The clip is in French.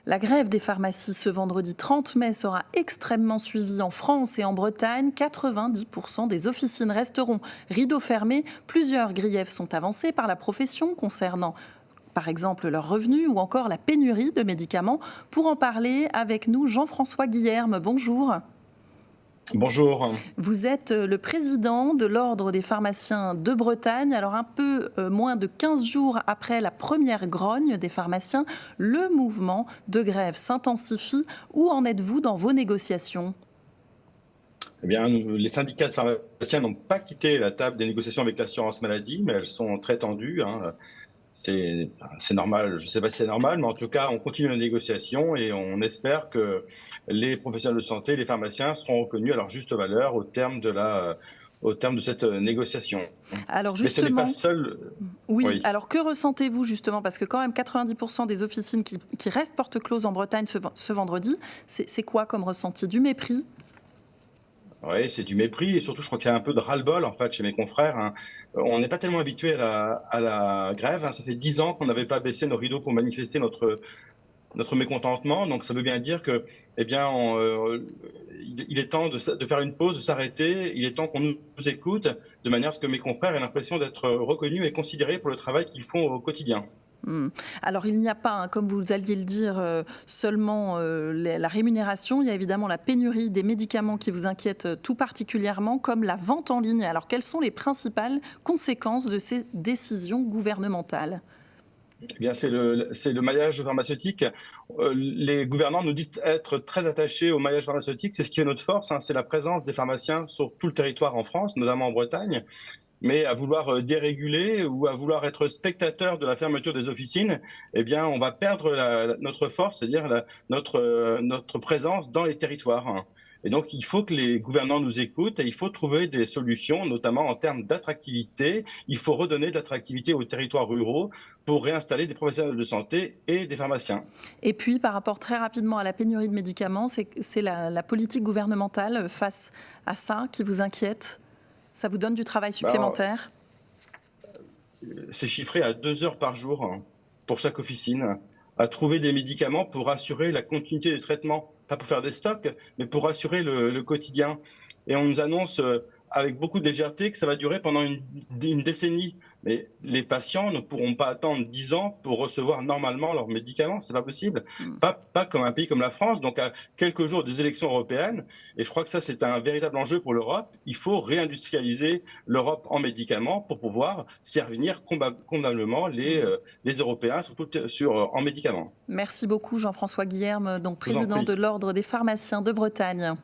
La grève des pharmacies ce vendredi 30 mai sera extrêmement suivie en France et en Bretagne. 90% des officines resteront rideaux fermés. Plusieurs griefs sont avancés par la profession concernant par exemple leurs revenus ou encore la pénurie de médicaments. Pour en parler avec nous, Jean-François Guillerme, bonjour. Bonjour. Vous êtes le président de l'Ordre des pharmaciens de Bretagne. Alors un peu moins de 15 jours après la première grogne des pharmaciens, le mouvement de grève s'intensifie. Où en êtes-vous dans vos négociations ? Eh bien, les syndicats de pharmaciens n'ont pas quitté la table des négociations avec l'assurance maladie, mais elles sont très tendues, hein. C'est normal, je ne sais pas si c'est normal, mais en tout cas, on continue la négociation et on espère que les professionnels de santé, les pharmaciens seront reconnus à leur juste valeur au terme de cette négociation. Alors Mais ce n'est pas justement, seul. oui, Oui. alors que ressentez-vous justement ? Parce que quand même 90% des officines qui restent porte close en Bretagne ce vendredi, c'est quoi comme ressenti ? Du mépris ? Oui, c'est du mépris et surtout, je crois qu'il y a un peu de ras-le-bol en fait chez mes confrères, hein. On n'est pas tellement habitué à la grève, hein. Ça fait 10 ans qu'on n'avait pas baissé nos rideaux pour manifester notre mécontentement. Donc ça veut bien dire que, eh bien, il est temps de faire une pause, de s'arrêter. Il est temps qu'on nous écoute de manière à ce que mes confrères aient l'impression d'être reconnus et considérés pour le travail qu'ils font au quotidien. Hmm. Alors il n'y a pas, hein, comme vous alliez le dire, seulement la rémunération, il y a évidemment la pénurie des médicaments qui vous inquiète tout particulièrement, comme la vente en ligne. Alors quelles sont les principales conséquences de ces décisions gouvernementales ? Eh bien, c'est le maillage pharmaceutique. Les gouvernants nous disent être très attachés au maillage pharmaceutique. C'est ce qui fait notre force, hein. C'est la présence des pharmaciens sur tout le territoire en France, notamment en Bretagne. Mais à vouloir déréguler ou à vouloir être spectateur de la fermeture des officines, eh bien, on va perdre notre force, c'est-à-dire notre présence dans les territoires, hein. Et donc, il faut que les gouvernants nous écoutent et il faut trouver des solutions, notamment en termes d'attractivité. Il faut redonner de l'attractivité aux territoires ruraux pour réinstaller des professionnels de santé et des pharmaciens. Et puis par rapport très rapidement à la pénurie de médicaments, c'est la politique gouvernementale face à ça qui vous inquiète ? Ça vous donne du travail Ben, supplémentaire ? c'est chiffré à 2 heures par jour, hein, pour chaque officine, à trouver des médicaments pour assurer la continuité des traitements, pas pour faire des stocks, mais pour assurer le quotidien. Et on nous annonce avec beaucoup de légèreté que ça va durer pendant une décennie. Mais les patients ne pourront pas attendre 10 ans pour recevoir normalement leurs médicaments, c'est pas possible. Pas comme un pays comme la France, donc à quelques jours des élections européennes. Et je crois que ça, c'est un véritable enjeu pour l'Europe. Il faut réindustrialiser l'Europe en médicaments pour pouvoir servir convenablement les Européens, surtout en médicaments. Merci beaucoup Jean-François Guillerme, donc Je vous en président de prie. l'Ordre des pharmaciens de Bretagne.